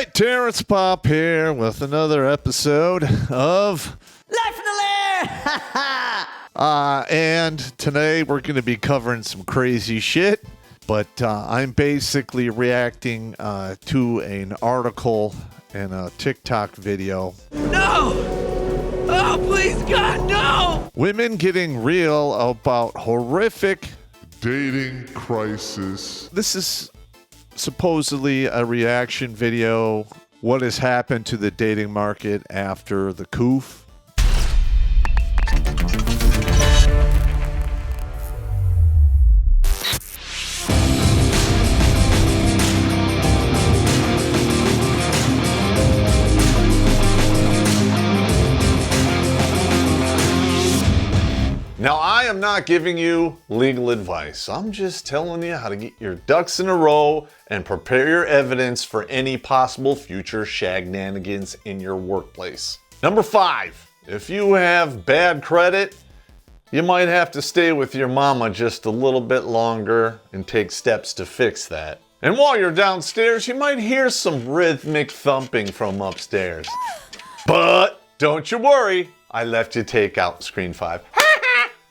right, Terrence Popp here with another episode of Life in the Lair! and today we're going to be covering some crazy shit, but I'm basically reacting to an article and a TikTok video. No! Oh, please, God, no! Women getting real about horrific dating crisis. This is supposedly a reaction video. What has happened to the dating market after the coup? Now, I am not giving you legal advice. I'm just telling you how to get your ducks in a row and prepare your evidence for any possible future shagnanigans in your workplace. Number 5, if you have bad credit, you might have to stay with your mama just a little bit longer and take steps to fix that. And while you're downstairs, you might hear some rhythmic thumping from upstairs. But don't you worry, I left you take out screen 5.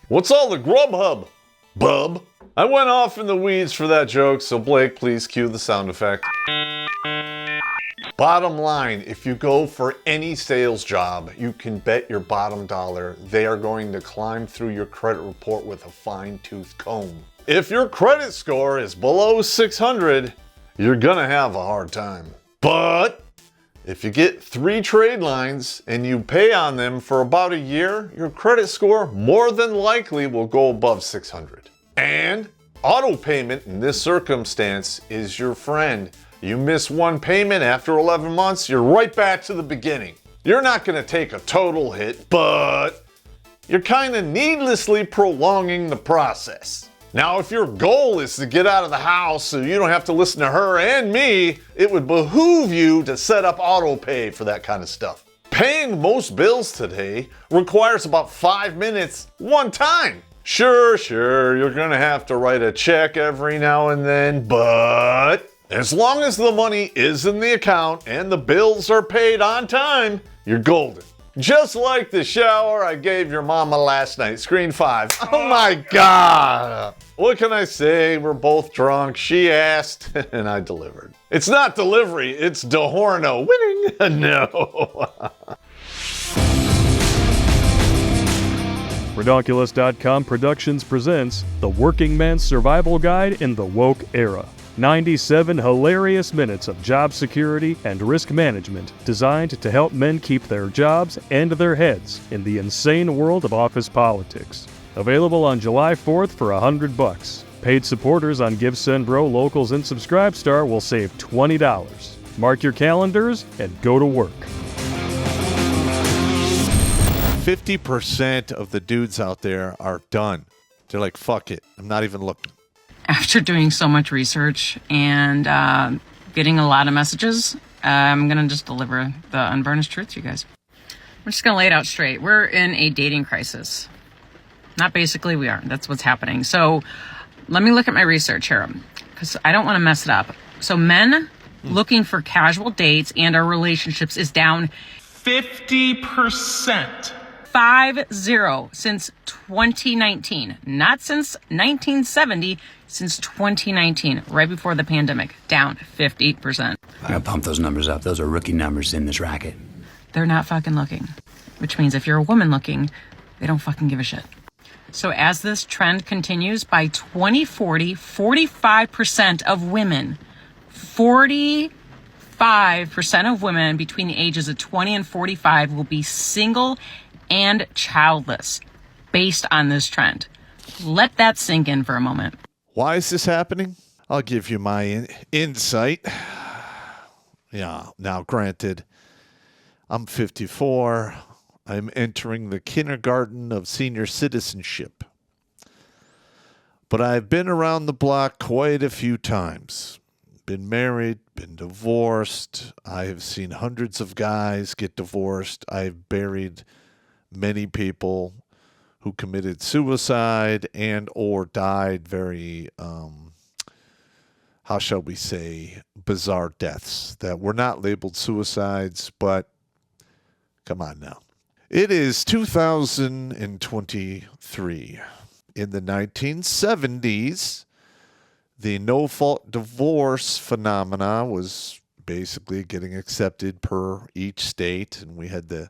What's all the Grubhub, bub? I went off in the weeds for that joke, so Blake, please cue the sound effect. Bottom line, if you go for any sales job, you can bet your bottom dollar they are going to climb through your credit report with a fine-tooth comb. If your credit score is below 600, you're gonna have a hard time. But if you get 3 trade lines and you pay on them for about a year, your credit score more than likely will go above 600. And auto payment in this circumstance is your friend. You miss one payment after 11 months, you're right back to the beginning. You're not going to take a total hit, but you're kind of needlessly prolonging the process. Now, if your goal is to get out of the house so you don't have to listen to her and me, it would behoove you to set up auto pay for that kind of stuff. Paying most bills today requires about 5 minutes one time. Sure, you're gonna have to write a check every now and then, but as long as the money is in the account and the bills are paid on time, you're golden. Just like the shower I gave your mama last night, screen 5. Oh my God. What can I say? We're both drunk. She asked and I delivered. It's not delivery, it's DeHorno. Winning? No. Redonkulas.com Productions presents The Working Man's Survival Guide in the Woke Era. 97 hilarious minutes of job security and risk management designed to help men keep their jobs and their heads in the insane world of office politics. Available on July 4th for $100. Paid supporters on GiveSendBro, Locals, and Subscribestar will save $20. Mark your calendars and go to work. 50% of the dudes out there are done. They're like, fuck it, I'm not even looking. After doing so much research and getting a lot of messages, I'm going to just deliver the unvarnished truth to you guys. We're just going to lay it out straight. We're in a dating crisis. Not basically, we are. That's what's happening. So let me look at my research here because I don't want to mess it up. So men looking for casual dates and our relationships is down 50%. 50 since 2019. Not since 1970, since 2019, right before the pandemic. Down 50%. I gotta pump those numbers up. Those are rookie numbers in this racket. They're not fucking looking. Which means if you're a woman looking, they don't fucking give a shit. So as this trend continues, by 2040, 45% of women, 45% of women between the ages of 20 and 45 will be single and childless based on this trend. Let that sink in for a moment. Why is this happening? I'll give you my insight. Yeah, now granted, I'm 54. I'm entering the kindergarten of senior citizenship. But I've been around the block quite a few times. Been married, been divorced. I have seen hundreds of guys get divorced. I've buried many people who committed suicide and or died very how shall we say, bizarre deaths that were not labeled suicides, but come on now. It is 2023. In the 1970s, the no-fault divorce phenomena was basically getting accepted per each state, and we had the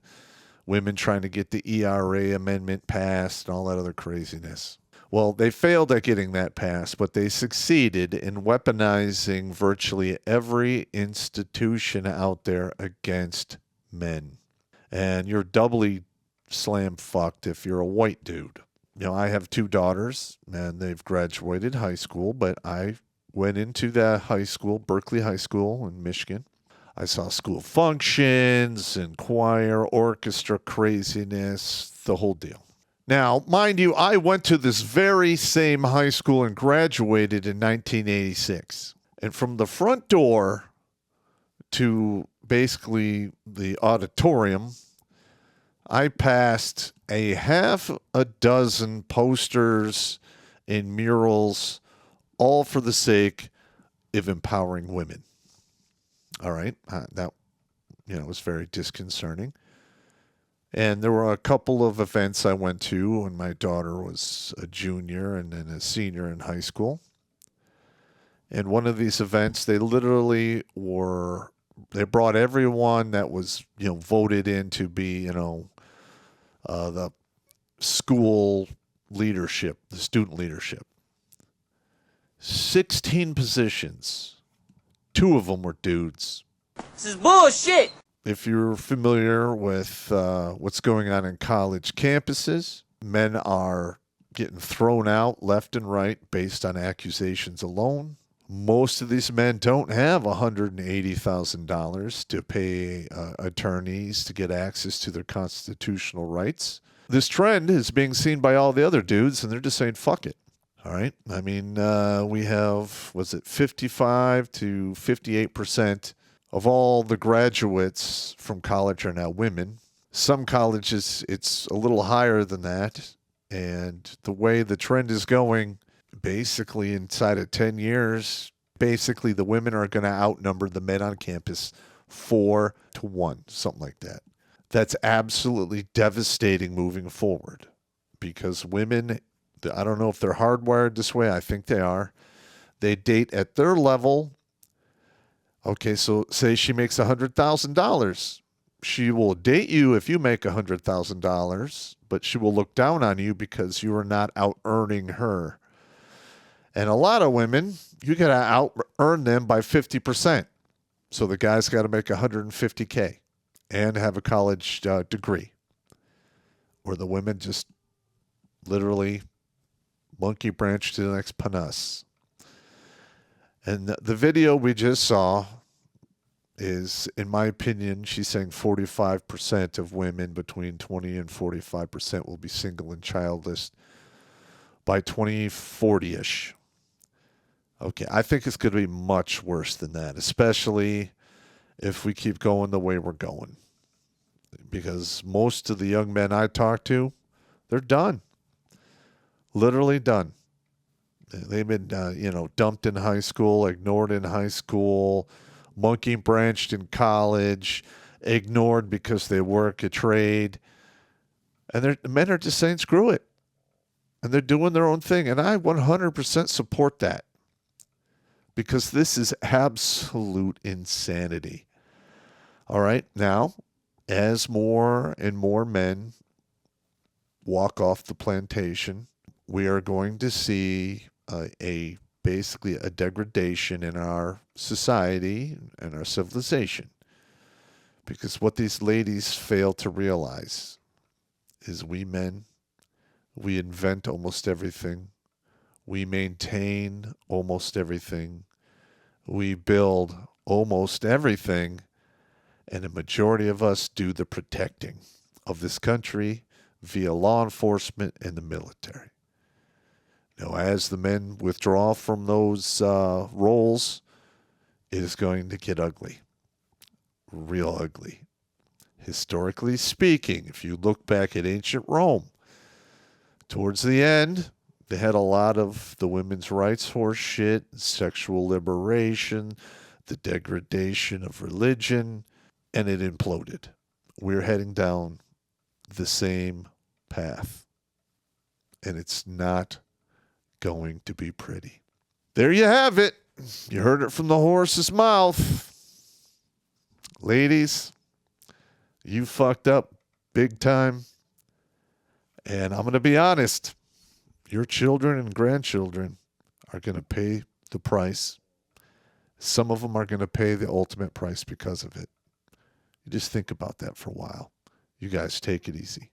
women trying to get the ERA amendment passed and all that other craziness. Well, they failed at getting that passed, but they succeeded in weaponizing virtually every institution out there against men. And you're doubly slam fucked if you're a white dude. You know, I have 2 daughters, and they've graduated high school, but I went into that high school, Berkeley High School in Michigan. I saw school functions and choir, orchestra craziness, the whole deal. Now, mind you, I went to this very same high school and graduated in 1986. And from the front door to basically the auditorium, I passed a half a dozen posters and murals, all for the sake of empowering women. All right, that was very disconcerting. And there were a couple of events I went to when my daughter was a junior and then a senior in high school. And one of these events, they literally they brought everyone that was, voted in to be, the school leadership, the student leadership. 16 positions. 2 of them were dudes. This is bullshit. If you're familiar with what's going on in college campuses, men are getting thrown out left and right based on accusations alone. Most of these men don't have $180,000 to pay attorneys to get access to their constitutional rights. This trend is being seen by all the other dudes, and they're just saying, fuck it. All right. I mean, we have, 55 to 58% of all the graduates from college are now women. Some colleges, it's a little higher than that. And the way the trend is going, basically inside of 10 years, basically the women are going to outnumber the men on campus 4 to 1, something like that. That's absolutely devastating moving forward because women, I don't know if they're hardwired this way. I think they are. They date at their level. Okay, so say she makes $100,000. She will date you if you make $100,000, but she will look down on you because you are not out earning her. And a lot of women, you got to out earn them by 50%. So the guy's got to make $150K and have a college degree. Or the women just literally monkey branch to the next panas. And the video we just saw is, in my opinion, she's saying 45% of women between 20 and 45% will be single and childless by 2040-ish. Okay, I think it's going to be much worse than that, especially if we keep going the way we're going. Because most of the young men I talk to, they're done. Literally done. They've been, dumped in high school, ignored in high school, monkey branched in college, ignored because they work a trade. And the men are just saying, screw it. And they're doing their own thing. And I 100% support that. Because this is absolute insanity. All right. Now, as more and more men walk off the plantation, we are going to see basically a degradation in our society and our civilization. Because what these ladies fail to realize is we men, we invent almost everything. We maintain almost everything. We build almost everything. And a majority of us do the protecting of this country via law enforcement and the military. Now, as the men withdraw from those roles, it is going to get ugly. Real ugly. Historically speaking, if you look back at ancient Rome, towards the end, They had a lot of the women's rights horse shit, sexual liberation, the degradation of religion, and it imploded. We're heading down the same path, and it's not going to be pretty. There you have it. You heard it from the horse's mouth. Ladies, you fucked up big time. And I'm going to be honest, your children and grandchildren are going to pay the price. Some of them are going to pay the ultimate price because of it. You just think about that for a while. You guys take it easy.